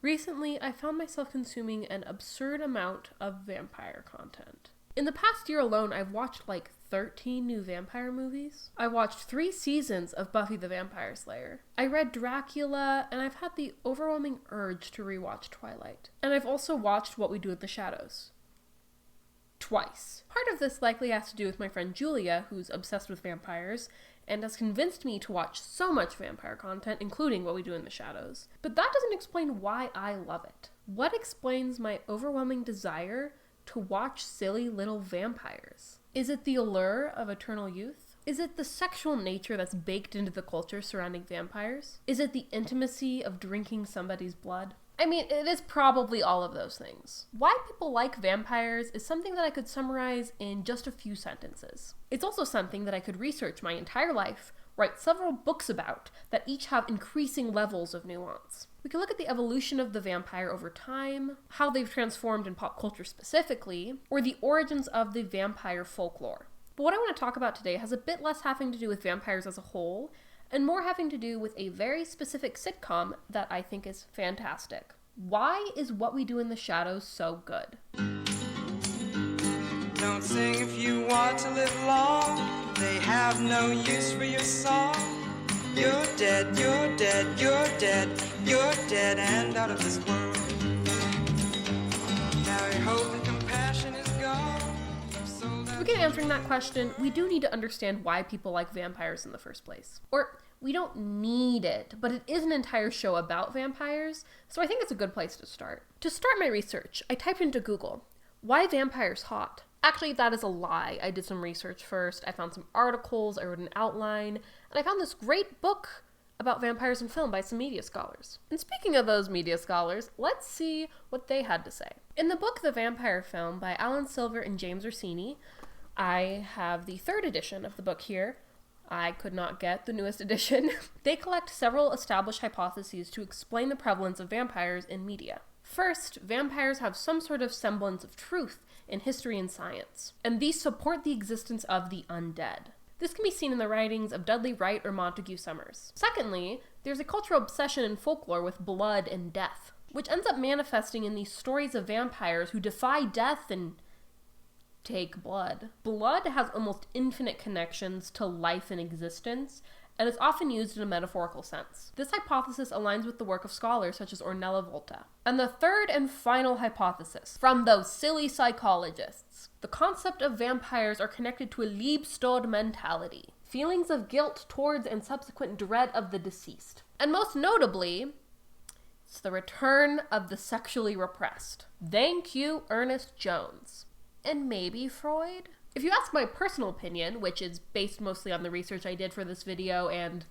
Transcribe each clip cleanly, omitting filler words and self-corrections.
Recently, I found myself consuming an absurd amount of vampire content. In the past year alone, I've watched like 13 new vampire movies. I watched 3 seasons of Buffy the Vampire Slayer. I read Dracula, and I've had the overwhelming urge to rewatch Twilight. And I've also watched What We Do in the Shadows. Twice. Part of this likely has to do with my friend Julia, who's obsessed with vampires, and has convinced me to watch so much vampire content, including What We Do in the Shadows. But that doesn't explain why I love it. What explains my overwhelming desire to watch silly little vampires? Is it the allure of eternal youth? Is it the sexual nature that's baked into the culture surrounding vampires? Is it the intimacy of drinking somebody's blood? I mean, it is probably all of those things. Why people like vampires is something that I could summarize in just a few sentences. It's also something that I could research my entire life, write several books about, that each have increasing levels of nuance. We can look at the evolution of the vampire over time, how they've transformed in pop culture specifically, or the origins of the vampire folklore. But what I want to talk about today has a bit less having to do with vampires as a whole, and more having to do with a very specific sitcom that I think is fantastic. Why is What We Do in the Shadows so good? Don't sing if you want to live long. They have no use for your song. You're dead, you're dead, you're dead, you're dead and out of this world. Now your hope and compassion is gone. To begin answering that question, we do need to understand why people like vampires in the first place. Or, we don't need it, but it is an entire show about vampires, so I think it's a good place to start. To start my research, I typed into Google, "Why vampires hot?" Actually, that is a lie. I did some research first, I found some articles, I wrote an outline, and I found this great book about vampires in film by some media scholars. And speaking of those media scholars, let's see what they had to say. In the book The Vampire Film by Alan Silver and James Orsini, I have the 3rd edition of the book here. I could not get the newest edition. They collect several established hypotheses to explain the prevalence of vampires in media. First, vampires have some sort of semblance of truth in history and science, and these support the existence of the undead. This can be seen in the writings of Dudley Wright or Montague Summers. Secondly, there's a cultural obsession in folklore with blood and death, which ends up manifesting in these stories of vampires who defy death and take blood. Blood has almost infinite connections to life and existence, and is often used in a metaphorical sense. This hypothesis aligns with the work of scholars such as Ornella Volta. And the 3rd and final hypothesis, from those silly psychologists, the concept of vampires are connected to a Liebestod mentality, feelings of guilt towards and subsequent dread of the deceased. And most notably, it's the return of the sexually repressed. Thank you, Ernest Jones. And maybe Freud? If you ask my personal opinion, which is based mostly on the research I did for this video and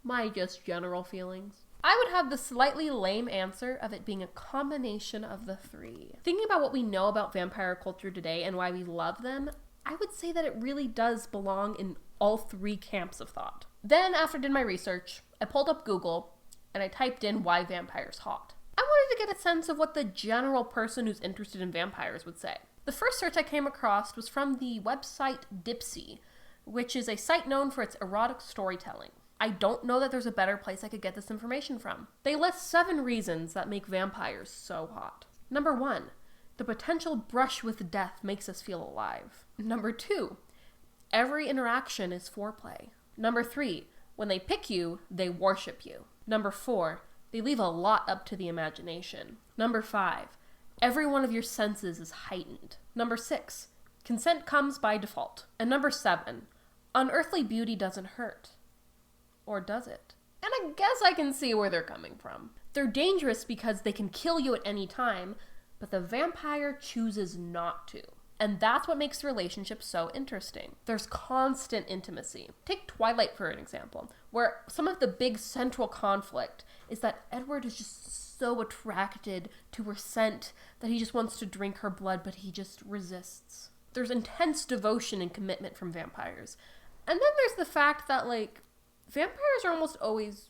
my just general feelings, I would have the slightly lame answer of it being a combination of the 3. Thinking about what we know about vampire culture today and why we love them, I would say that it really does belong in all 3 camps of thought. Then, after I did my research, I pulled up Google and I typed in "why vampires hot." I wanted to get a sense of what the general person who's interested in vampires would say. The first search I came across was from the website Dipsy, which is a site known for its erotic storytelling. I don't know that there's a better place I could get this information from. They list 7 reasons that make vampires so hot. Number 1, the potential brush with death makes us feel alive. Number 2, every interaction is foreplay. Number 3, when they pick you, they worship you. Number 4, they leave a lot up to the imagination. Number 5, every one of your senses is heightened. Number 6, consent comes by default. And number 7, unearthly beauty doesn't hurt. Or does it? And I guess I can see where they're coming from. They're dangerous because they can kill you at any time, but the vampire chooses not to. And that's what makes the relationship so interesting. There's constant intimacy. Take Twilight for an example, where some of the big central conflict is that Edward is just so attracted to her scent that he just wants to drink her blood, but he just resists. There's intense devotion and commitment from vampires. And then there's the fact that, like, vampires are almost always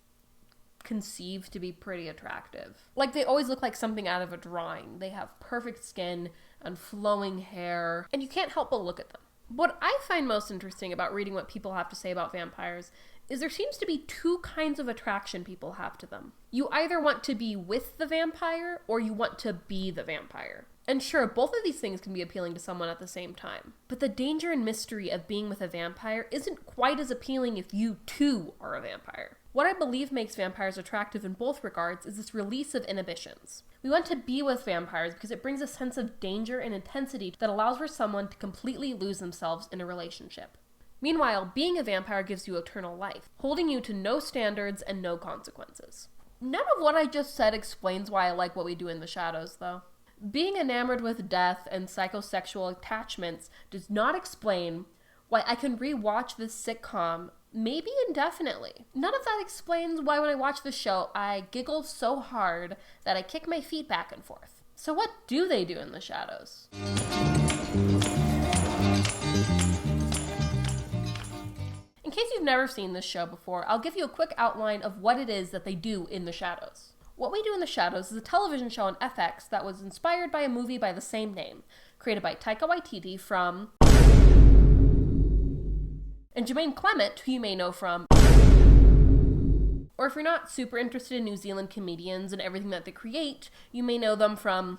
conceived to be pretty attractive. Like, they always look like something out of a drawing. They have perfect skin and flowing hair, and you can't help but look at them. What I find most interesting about reading what people have to say about vampires is there seems to be two kinds of attraction people have to them. You either want to be with the vampire or you want to be the vampire. And sure, both of these things can be appealing to someone at the same time. But the danger and mystery of being with a vampire isn't quite as appealing if you too are a vampire. What I believe makes vampires attractive in both regards is this release of inhibitions. We want to be with vampires because it brings a sense of danger and intensity that allows for someone to completely lose themselves in a relationship. Meanwhile, being a vampire gives you eternal life, holding you to no standards and no consequences. None of what I just said explains why I like What We Do in the Shadows, though. Being enamored with death and psychosexual attachments does not explain why I can rewatch this sitcom maybe indefinitely. None of that explains why when I watch the show, I giggle so hard that I kick my feet back and forth. So what do they do in the shadows? In case you've never seen this show before, I'll give you a quick outline of what it is that they do in the shadows. What We Do in the Shadows is a television show on FX that was inspired by a movie by the same name, created by Taika Waititi and Jermaine Clement, who you may know from, or if you're not super interested in New Zealand comedians and everything that they create, you may know them from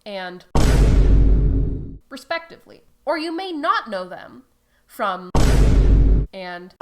and respectively. Or you may not know them from and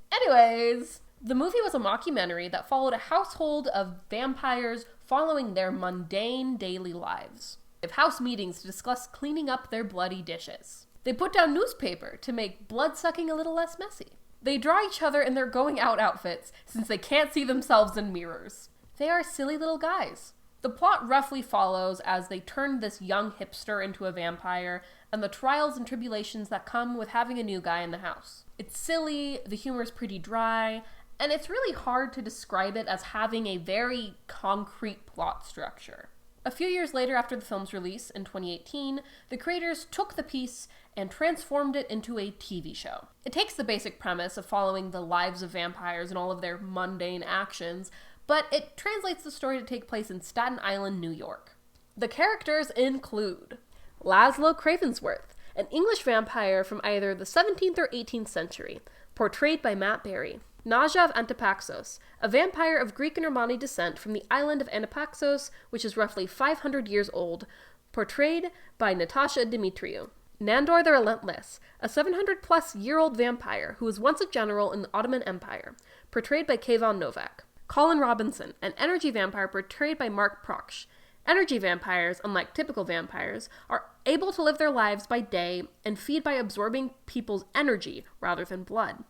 anyways. The movie was a mockumentary that followed a household of vampires following their mundane daily lives. They have house meetings to discuss cleaning up their bloody dishes. They put down newspaper to make blood-sucking a little less messy. They draw each other in their going-out outfits since they can't see themselves in mirrors. They are silly little guys. The plot roughly follows as they turn this young hipster into a vampire and the trials and tribulations that come with having a new guy in the house. It's silly, the humor is pretty dry, and it's really hard to describe it as having a very concrete plot structure. A few years later after the film's release in 2018, the creators took the piece and transformed it into a TV show. It takes the basic premise of following the lives of vampires and all of their mundane actions, but it translates the story to take place in Staten Island, New York. The characters include Laszlo Cravensworth, an English vampire from either the 17th or 18th century, portrayed by Matt Berry. Naja of Antipaxos, a vampire of Greek and Romani descent from the island of Antipaxos, which is roughly 500 years old, portrayed by Natasha Dimitriou. Nandor the Relentless, a 700-plus-year-old vampire who was once a general in the Ottoman Empire, portrayed by Kayvon Novak. Colin Robinson, an energy vampire portrayed by Mark Proksch. Energy vampires, unlike typical vampires, are able to live their lives by day and feed by absorbing people's energy rather than blood.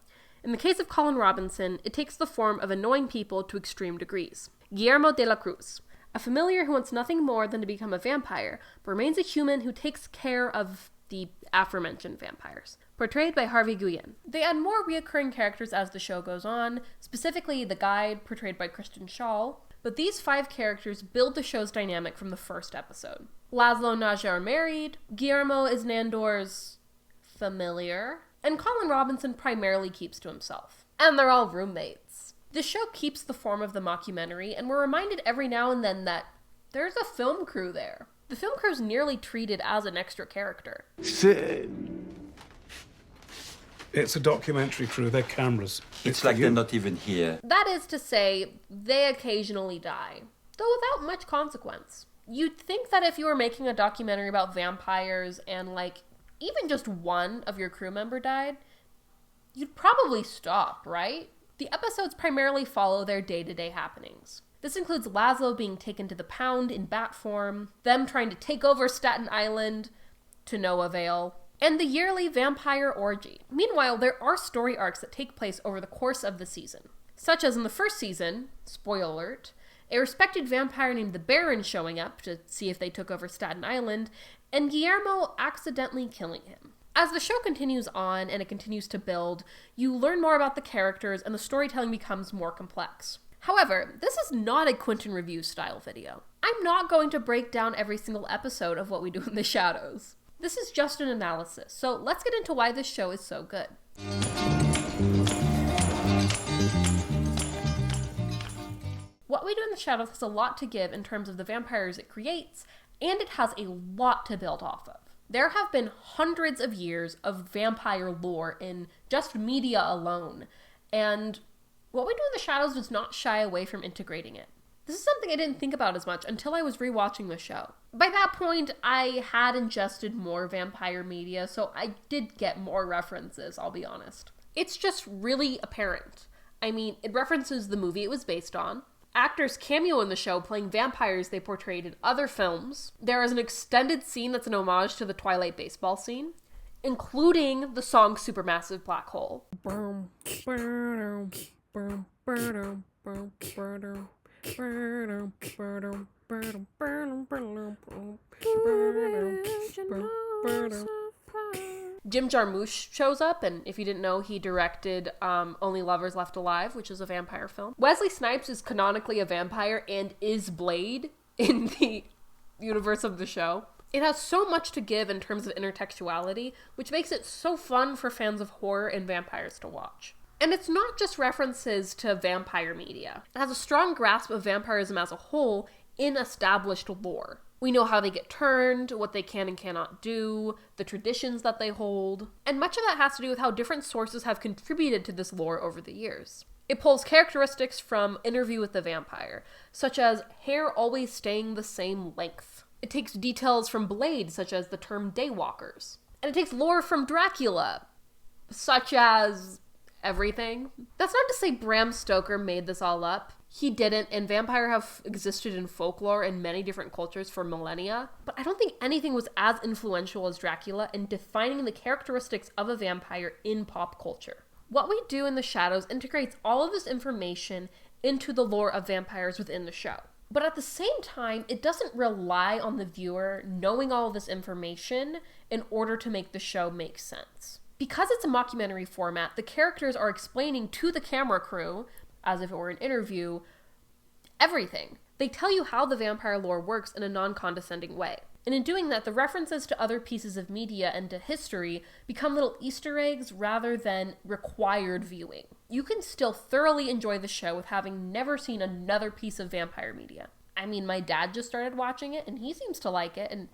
In the case of Colin Robinson, it takes the form of annoying people to extreme degrees. Guillermo de la Cruz, a familiar who wants nothing more than to become a vampire, but remains a human who takes care of the aforementioned vampires, portrayed by Harvey Guillen. They add more reoccurring characters as the show goes on, specifically the guide, portrayed by Kristen Schaal, but these 5 characters build the show's dynamic from the first episode. Laszlo and Naja are married, Guillermo is Nandor's familiar, and Colin Robinson primarily keeps to himself. And they're all roommates. The show keeps the form of the mockumentary, and we're reminded every now and then that there's a film crew there. The film crew's nearly treated as an extra character. It's a documentary crew, they're cameras. It's like they're not even here. That is to say, they occasionally die, though without much consequence. You'd think that if you were making a documentary about vampires and, even just one of your crew member died, you'd probably stop, right? The episodes primarily follow their day-to-day happenings. This includes Laszlo being taken to the pound in bat form, them trying to take over Staten Island to no avail, and the yearly vampire orgy. Meanwhile, there are story arcs that take place over the course of the season, such as in the first season, spoiler alert, a respected vampire named the Baron showing up to see if they took over Staten Island, and Guillermo accidentally killing him. As the show continues on and it continues to build, you learn more about the characters and the storytelling becomes more complex. However, this is not a Quentin Review style video. I'm not going to break down every single episode of What We Do in the Shadows. This is just an analysis, so let's get into why this show is so good. What We Do in the Shadows has a lot to give in terms of the vampires it creates, and it has a lot to build off of. There have been hundreds of years of vampire lore in just media alone, and What We Do in the Shadows does not shy away from integrating it. This is something I didn't think about as much until I was rewatching the show. By that point, I had ingested more vampire media, so I did get more references, I'll be honest. It's just really apparent. I mean, it references the movie it was based on. Actors cameo in the show playing vampires they portrayed in other films. There is an extended scene that's an homage to the Twilight baseball scene, including the song Supermassive Black Hole. Jim Jarmusch shows up, and if you didn't know, he directed Only Lovers Left Alive, which is a vampire film. Wesley Snipes is canonically a vampire and is Blade in the universe of the show. It has so much to give in terms of intertextuality, which makes it so fun for fans of horror and vampires to watch. And it's not just references to vampire media. It has a strong grasp of vampirism as a whole in established lore. We know how they get turned, what they can and cannot do, the traditions that they hold, and much of that has to do with how different sources have contributed to this lore over the years. It pulls characteristics from Interview with the Vampire, such as hair always staying the same length. It takes details from Blade, such as the term daywalkers. And it takes lore from Dracula, such as everything. That's not to say Bram Stoker made this all up. He didn't, and vampire have existed in folklore in many different cultures for millennia, but I don't think anything was as influential as Dracula in defining the characteristics of a vampire in pop culture. What We Do in the Shadows integrates all of this information into the lore of vampires within the show. But at the same time, it doesn't rely on the viewer knowing all of this information in order to make the show make sense. Because it's a mockumentary format, the characters are explaining to the camera crew, as if it were an interview, everything. They tell you how the vampire lore works in a non-condescending way. And in doing that, the references to other pieces of media and to history become little Easter eggs rather than required viewing. You can still thoroughly enjoy the show with having never seen another piece of vampire media. I mean, my dad just started watching it, and he seems to like it, and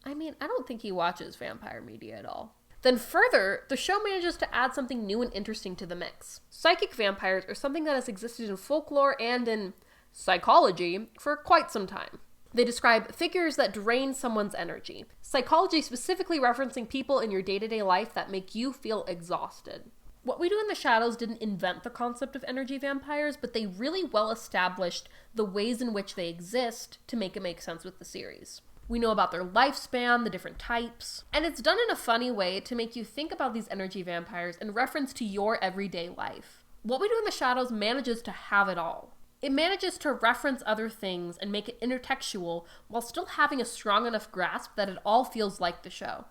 I mean, I don't think he watches vampire media at all. Then further, the show manages to add something new and interesting to the mix. Psychic vampires are something that has existed in folklore and in psychology for quite some time. They describe figures that drain someone's energy. Psychology specifically referencing people in your day-to-day life that make you feel exhausted. What We Do in the Shadows didn't invent the concept of energy vampires, but they really well established the ways in which they exist to make it make sense with the series. We know about their lifespan, the different types, and it's done in a funny way to make you think about these energy vampires in reference to your everyday life. What We Do in the Shadows manages to have it all. It manages to reference other things and make it intertextual while still having a strong enough grasp that it all feels like the show.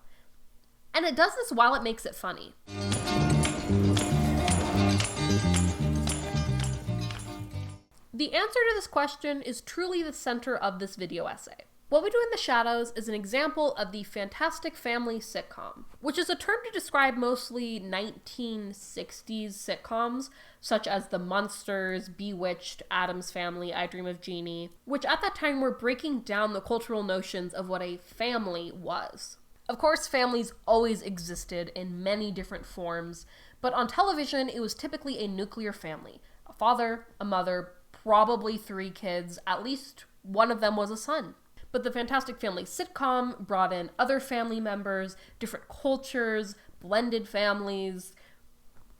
And it does this while it makes it funny. The answer to this question is truly the center of this video essay. What We Do in the Shadows is an example of the fantastic family sitcom, which is a term to describe mostly 1960s sitcoms, such as The Munsters, Bewitched, Addams Family, I Dream of Jeannie, which at that time were breaking down the cultural notions of what a family was. Of course, families always existed in many different forms, but on television it was typically a nuclear family. A father, a mother, probably 3 kids, at least one of them was a son. But the Fantastic Family sitcom brought in other family members, different cultures, blended families,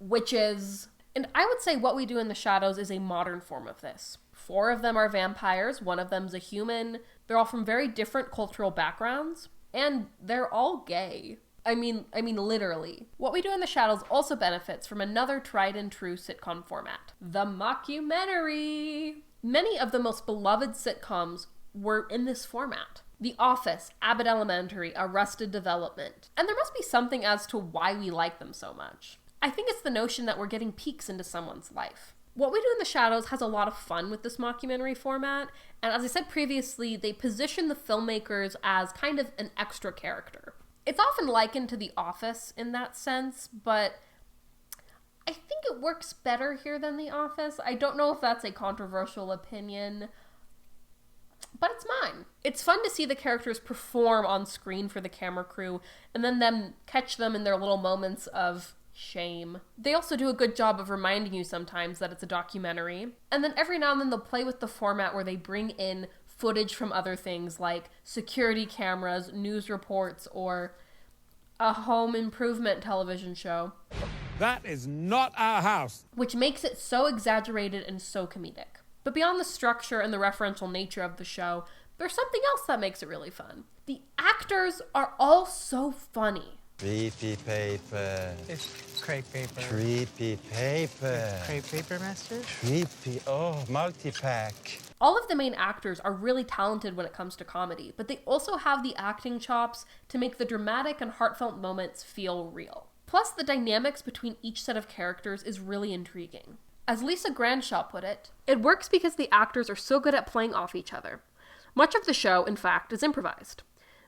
witches. And I would say What We Do in the Shadows is a modern form of this. 4 of them are vampires, 1 of them's a human. They're all from very different cultural backgrounds, and they're all gay. I mean literally. What We Do in the Shadows also benefits from another tried and true sitcom format, the mockumentary. Many of the most beloved sitcoms were in this format. The Office, Abbott Elementary, Arrested Development. And there must be something as to why we like them so much. I think it's the notion that we're getting peeks into someone's life. What We Do in the Shadows has a lot of fun with this mockumentary format, and as I said previously, they position the filmmakers as kind of an extra character. It's often likened to The Office in that sense, but I think it works better here than The Office. I don't know if that's a controversial opinion. but it's mine. It's fun to see the characters perform on screen for the camera crew and then them catch them in their little moments of shame. They also do a good job of reminding you sometimes that it's a documentary. And then every now and then they'll play with the format where they bring in footage from other things like security cameras, news reports, or a home improvement television show. That is not our house. Which makes it so exaggerated and so comedic. But beyond the structure and the referential nature of the show, there's something else that makes it really fun. The actors are all so funny. Creepy paper. It's crepe paper. Creepy paper. Crepe paper, master? Creepy. Oh, multi-pack. All of the main actors are really talented when it comes to comedy, but they also have the acting chops to make the dramatic and heartfelt moments feel real. Plus, the dynamics between each set of characters is really intriguing. As Lisa Granshaw put it works because the actors are so good at playing off each other. Much of the show, in fact, is improvised.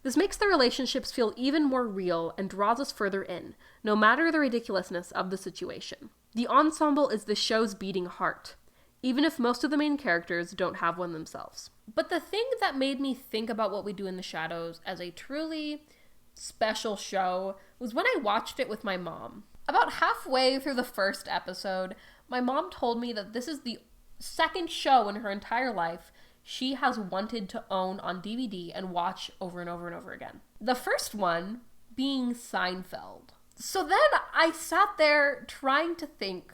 This makes the relationships feel even more real and draws us further in, no matter the ridiculousness of the situation. The ensemble is the show's beating heart, even if most of the main characters don't have one themselves. But the thing that made me think about What We Do in the Shadows as a truly special show was when I watched it with my mom. About halfway through the first episode, my mom told me that this is the second show in her entire life she has wanted to own on DVD and watch over and over and over again. The first one being Seinfeld. So then I sat there trying to think,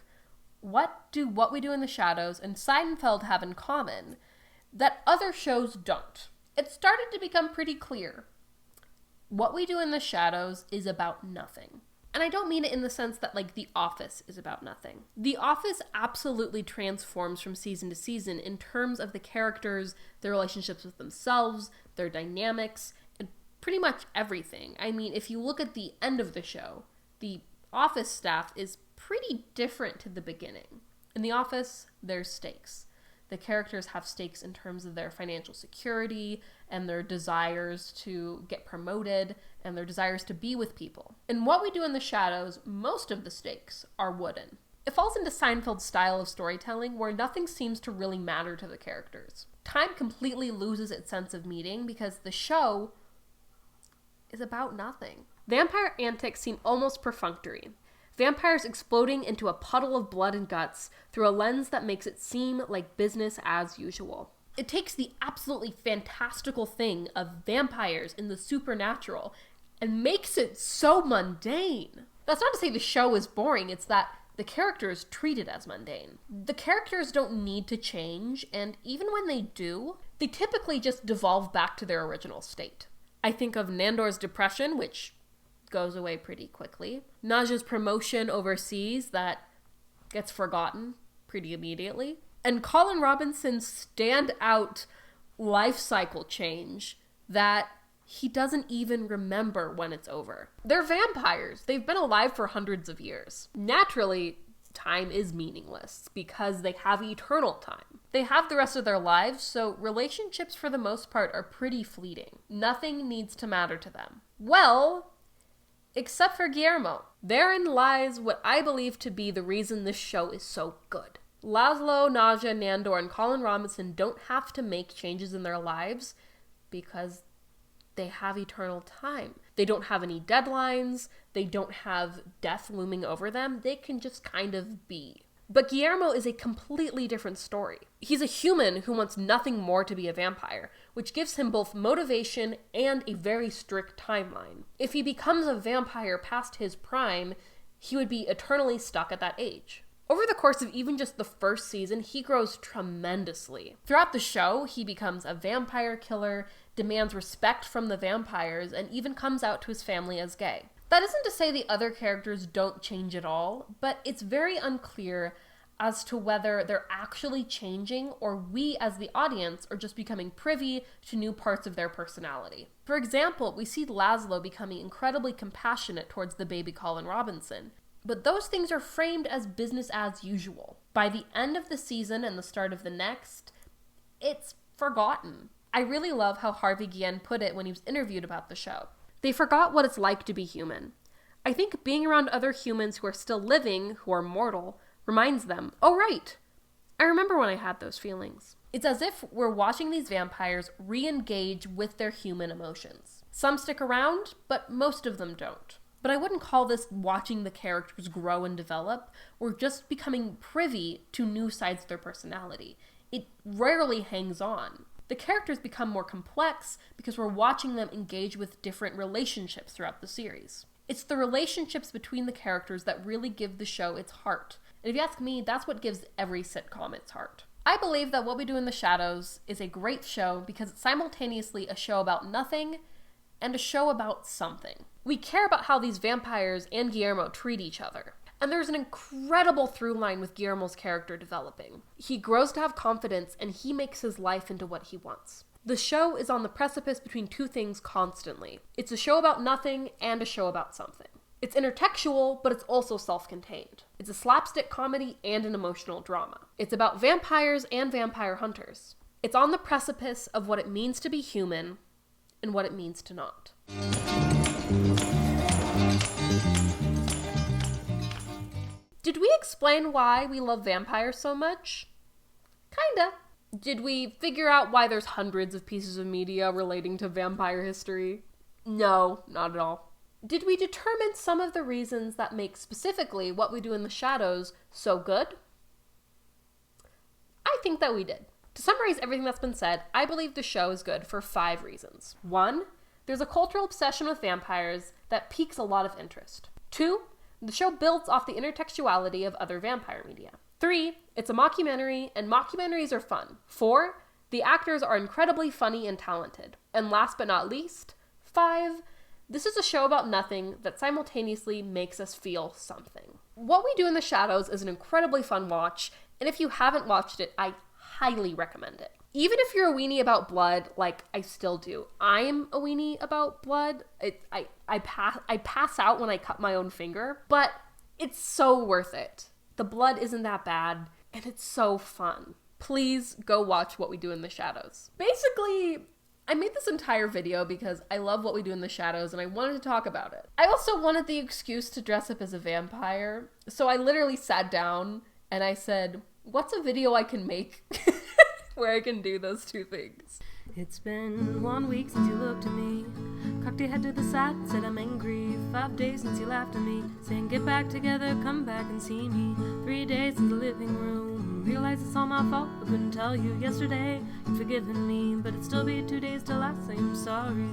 what do What We Do in the Shadows and Seinfeld have in common that other shows don't? It started to become pretty clear. What We Do in the Shadows is about nothing. And I don't mean it in the sense that, like, The Office is about nothing. The Office absolutely transforms from season to season in terms of the characters, their relationships with themselves, their dynamics, and pretty much everything. I mean, if you look at the end of the show, the Office staff is pretty different to the beginning. In The Office, there's stakes. The characters have stakes in terms of their financial security and their desires to get promoted and their desires to be with people. In What We Do in the Shadows, most of the stakes are wooden. It falls into Seinfeld's style of storytelling where nothing seems to really matter to the characters. Time completely loses its sense of meaning because the show is about nothing. Vampire antics seem almost perfunctory. Vampires exploding into a puddle of blood and guts through a lens that makes it seem like business as usual. It takes the absolutely fantastical thing of vampires in the supernatural and makes it so mundane. That's not to say the show is boring, it's that the characters treat it as mundane. The characters don't need to change, and even when they do, they typically just devolve back to their original state. I think of Nandor's depression, which goes away pretty quickly. Naja's promotion overseas that gets forgotten pretty immediately. And Colin Robinson's standout life cycle change that he doesn't even remember when it's over. They're vampires. They've been alive for hundreds of years. Naturally, time is meaningless because they have eternal time. They have the rest of their lives, so relationships for the most part are pretty fleeting. Nothing needs to matter to them. Well, except for Guillermo. Therein lies what I believe to be the reason this show is so good. Laszlo, Naja, Nandor, and Colin Robinson don't have to make changes in their lives because they have eternal time. They don't have any deadlines. They don't have death looming over them. They can just kind of be. But Guillermo is a completely different story. He's a human who wants nothing more to be a vampire, which gives him both motivation and a very strict timeline. If he becomes a vampire past his prime, he would be eternally stuck at that age. Over the course of even just the first season, he grows tremendously. Throughout the show, he becomes a vampire killer, demands respect from the vampires, and even comes out to his family as gay. That isn't to say the other characters don't change at all, but it's very unclear as to whether they're actually changing or we as the audience are just becoming privy to new parts of their personality. For example, we see Laszlo becoming incredibly compassionate towards the baby Colin Robinson, but those things are framed as business as usual. By the end of the season and the start of the next, it's forgotten. I really love how Harvey Guillen put it when he was interviewed about the show. They forgot what it's like to be human. I think being around other humans who are still living, who are mortal, reminds them, oh right, I remember when I had those feelings. It's as if we're watching these vampires re-engage with their human emotions. Some stick around, but most of them don't. But I wouldn't call this watching the characters grow and develop. We're just becoming privy to new sides of their personality. It rarely hangs on. The characters become more complex because we're watching them engage with different relationships throughout the series. It's the relationships between the characters that really give the show its heart. And if you ask me, that's what gives every sitcom its heart. I believe that What We Do in the Shadows is a great show because it's simultaneously a show about nothing and a show about something. We care about how these vampires and Guillermo treat each other. And there's an incredible through line with Guillermo's character developing. He grows to have confidence and he makes his life into what he wants. The show is on the precipice between two things constantly. It's a show about nothing and a show about something. It's intertextual, but it's also self-contained. It's a slapstick comedy and an emotional drama. It's about vampires and vampire hunters. It's on the precipice of what it means to be human and what it means to not. Did we explain why we love vampires so much? Kinda. Did we figure out why there's hundreds of pieces of media relating to vampire history? No, not at all. Did we determine some of the reasons that make specifically What We Do in the Shadows so good? I think that we did. To summarize everything that's been said, I believe the show is good for 5 reasons. 1, there's a cultural obsession with vampires that piques a lot of interest. 2, the show builds off the intertextuality of other vampire media. 3, it's a mockumentary, and mockumentaries are fun. 4, the actors are incredibly funny and talented. And last but not least, 5, this is a show about nothing that simultaneously makes us feel something. What We Do in the Shadows is an incredibly fun watch, and if you haven't watched it, I highly recommend it. Even if you're a weenie about blood, like I still do. I'm a weenie about blood. I pass out when I cut my own finger, but it's so worth it. The blood isn't that bad, and it's so fun. Please go watch What We Do in the Shadows. Basically, I made this entire video because I love What We Do in the Shadows and I wanted to talk about it. I also wanted the excuse to dress up as a vampire, so I literally sat down and I said, what's a video I can make where I can do those two things? It's been 1 week since you looked at me, cocked your head to the side and said I'm angry. 5 days since you laughed at me, saying get back together, come back and see me. 3 days in the living room, realize it's all my fault. I couldn't tell you yesterday you'd forgiven me, but it'd still be 2 days till I say I'm sorry.